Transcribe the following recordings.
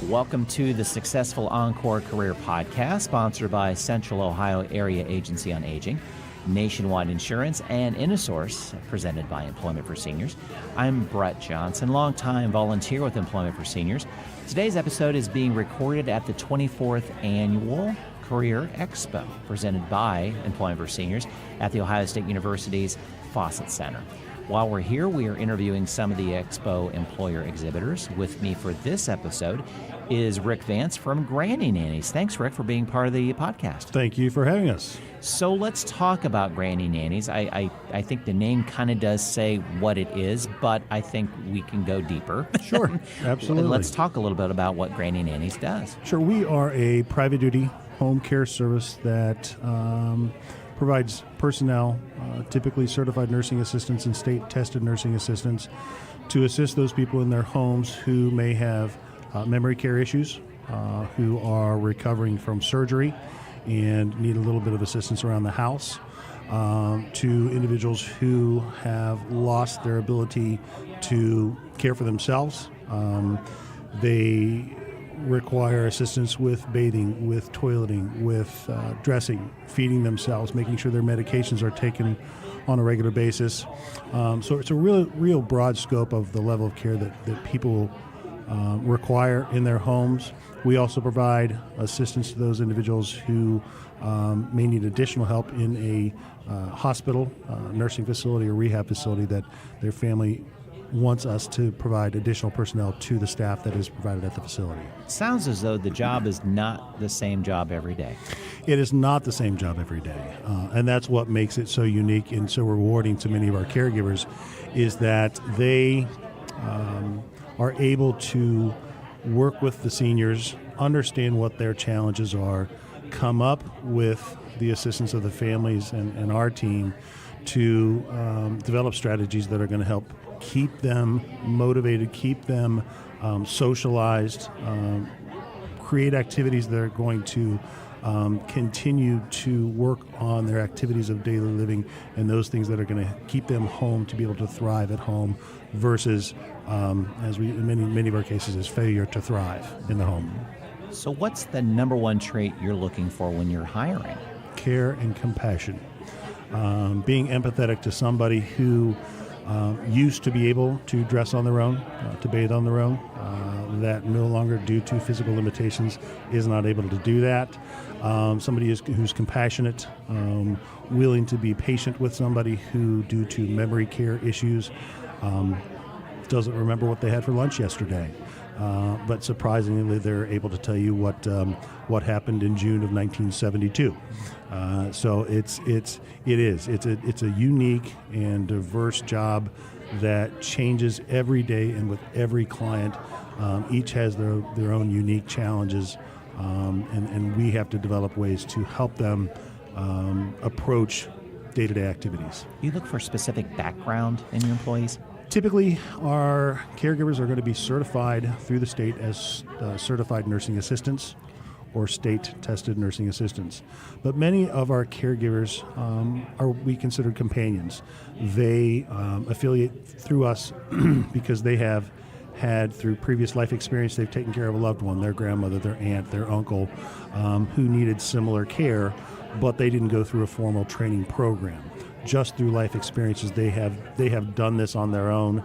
Welcome to the Successful Encore Career Podcast, sponsored by Central Ohio Area Agency on Aging, Nationwide Insurance, and InnoSource, presented by Employment for Seniors. I'm Brett Johnson, longtime volunteer with Employment for Seniors. Today's episode is being recorded at the 24th Annual Career Expo, presented by Employment for Seniors at The Ohio State University's Fawcett Center. While we're here, we are interviewing some of the Expo employer exhibitors. With me for this episode is Rick Vance from Granny Nannies. Thanks, Rick, for being part of the podcast. Thank you for having us. So let's talk about Granny Nannies. I think the name kind of does say what it is, but I think we can go deeper. Sure, absolutely. And let's talk a little bit about what Granny Nannies does. Sure, we are a private duty home care service that provides personnel, typically certified nursing assistants and state-tested nursing assistants, to assist those people in their homes who may have memory care issues, who are recovering from surgery and need a little bit of assistance around the house, to individuals who have lost their ability to care for themselves. They require assistance with bathing, with toileting, with dressing, feeding themselves, making sure their medications are taken on a regular basis. So it's a real broad scope of the level of care that people require in their homes. We also provide assistance to those individuals who may need additional help in a hospital, nursing facility, or rehab facility that their family wants us to provide additional personnel to the staff that is provided at the facility. Sounds as though the job is not the same job every day. It is not the same job every day, and that's what makes it so unique and so rewarding to many of our caregivers, is that they are able to work with the seniors, understand what their challenges are, come up with the assistance of the families and our team to develop strategies that are going to help keep them motivated, keep them socialized, create activities that are going to continue to work on their activities of daily living and those things that are going to keep them home to be able to thrive at home versus, as we in many of our cases, is failure to thrive in the home. So what's the number one trait you're looking for when you're hiring? Care and compassion. Being empathetic to somebody who used to be able to dress on their own, to bathe on their own, that no longer, due to physical limitations, is not able to do that. Somebody who's compassionate, willing to be patient with somebody who, due to memory care issues, doesn't remember what they had for lunch yesterday. But surprisingly, they're able to tell you what happened in June of 1972. So it's a unique and diverse job that changes every day and with every client. Each has their own unique challenges, and we have to develop ways to help them approach day-to-day activities. You look for specific background in your employees? Typically, our caregivers are going to be certified through the state as certified nursing assistants or state-tested nursing assistants. But many of our caregivers we consider companions. They affiliate through us because they have had, through previous life experience, they've taken care of a loved one, their grandmother, their aunt, their uncle, who needed similar care, but they didn't go through a formal training program. Just through life experiences, they have done this on their own.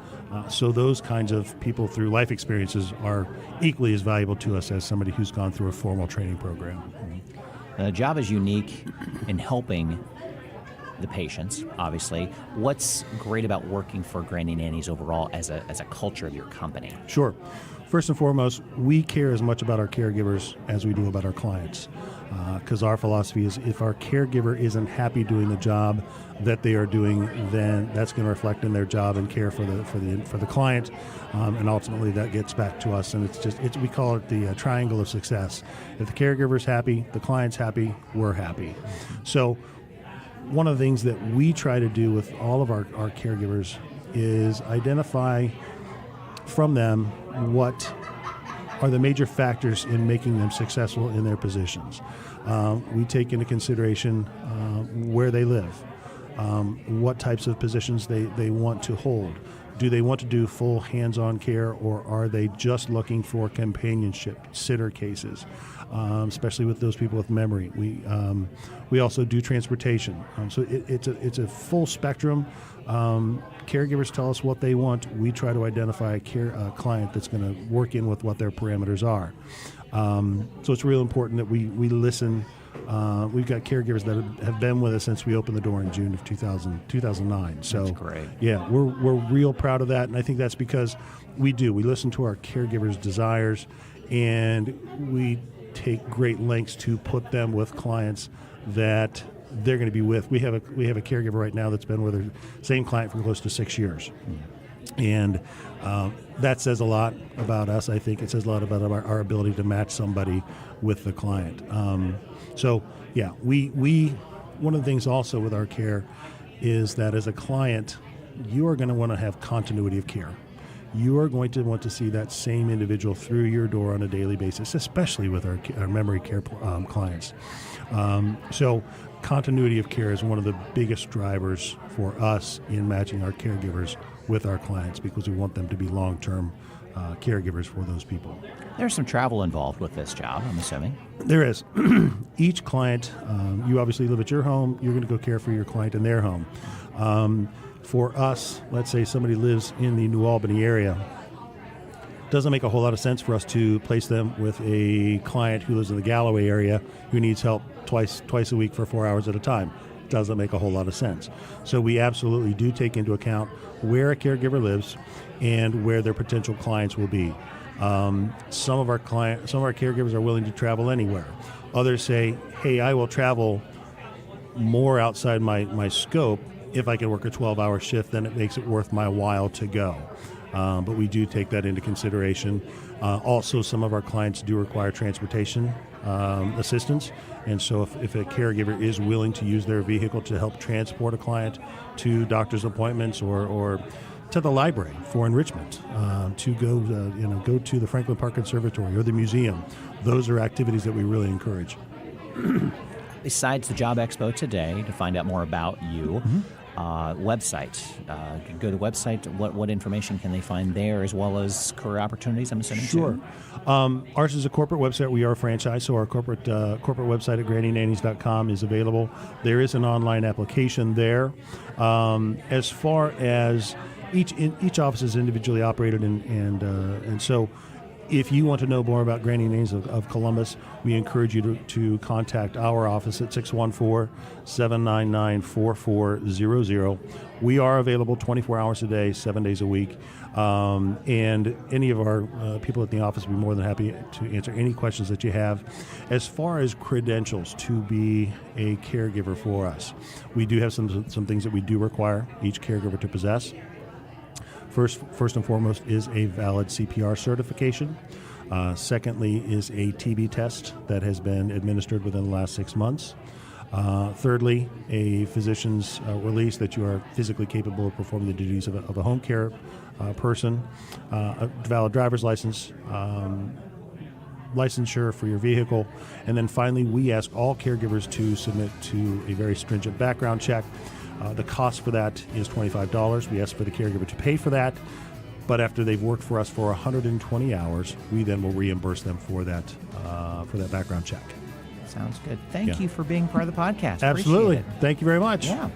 So those kinds of people through life experiences are equally as valuable to us as somebody who's gone through a formal training program. The job is unique in helping the patients, obviously. What's great about working for Granny Nannies overall as a culture of your company? Sure. First and foremost, we care as much about our caregivers as we do about our clients. Because our philosophy is, if our caregiver isn't happy doing the job that they are doing, then that's going to reflect in their job and care for the client, and ultimately that gets back to us. And we call it the triangle of success. If the caregiver's happy, the client's happy, we're happy. So one of the things that we try to do with all of our caregivers is identify from them what are the major factors in making them successful in their positions. We take into consideration where they live, what types of positions they want to hold, Do they want to do full hands-on care, or are they just looking for companionship, sitter cases, especially with those people with memory? We also do transportation. So it's a full spectrum. Caregivers tell us what they want. We try to identify a client that's going to work in with what their parameters are. So it's real important that we listen. We've got caregivers that have been with us since we opened the door in June of 2009. So that's great. Yeah, we're real proud of that, and I think that's because we listen to our caregivers' desires, and we take great lengths to put them with clients that they're going to be with. We have a caregiver right now that's been with her same client for close to 6 years. And that says a lot about us. I think it says a lot about our ability to match somebody with the client. So yeah, we one of the things also with our care is that as a client, you are going to want to have continuity of care. You are going to want to see that same individual through your door on a daily basis, especially with our memory care clients. So continuity of care is one of the biggest drivers for us in matching our caregivers with our clients, because we want them to be long-term caregivers for those people. There's some travel involved with this job, I'm assuming. There is. Each client, you obviously live at your home, you're going to go care for your client in their home. For us, let's say somebody lives in the New Albany area, doesn't make a whole lot of sense for us to place them with a client who lives in the Galloway area who needs help twice a week for 4 hours at a time. Doesn't make a whole lot of sense. So we absolutely do take into account where a caregiver lives and where their potential clients will be. Some of our caregivers are willing to travel anywhere. Others say, hey, I will travel more outside my scope if I can work a 12-hour shift, then it makes it worth my while to go. But we do take that into consideration. Also, some of our clients do require transportation assistance, and so if a caregiver is willing to use their vehicle to help transport a client to doctor's appointments or to the library for enrichment, to go to the Franklin Park Conservatory or the museum, those are activities that we really encourage. Besides the Job Expo today, to find out more about you, website. Go to the website. What information can they find there, as well as career opportunities, I'm assuming? Sure. Ours is a corporate website. We are a franchise, so our corporate website at GrannyNannies.com is available. There is an online application there. As far as each office is individually operated, and so if you want to know more about Granny Nannies of Columbus, we encourage you to contact our office at 614-799-4400. We are available 24 hours a day, 7 days a week, and any of our people at the office will be more than happy to answer any questions that you have. As far as credentials to be a caregiver for us, we do have some things that we do require each caregiver to possess. First and foremost is a valid CPR certification. Secondly is a TB test that has been administered within the last 6 months. Thirdly, a physician's release that you are physically capable of performing the duties of a home care person. A valid driver's license, licensure for your vehicle. And then finally, we ask all caregivers to submit to a very stringent background check. The cost for that is $25. We ask for the caregiver to pay for that, but after they've worked for us for 120 hours, we then will reimburse them for that background check. Sounds good. Thank you for being part of the podcast. Absolutely. Appreciate it. Thank you very much. Yeah.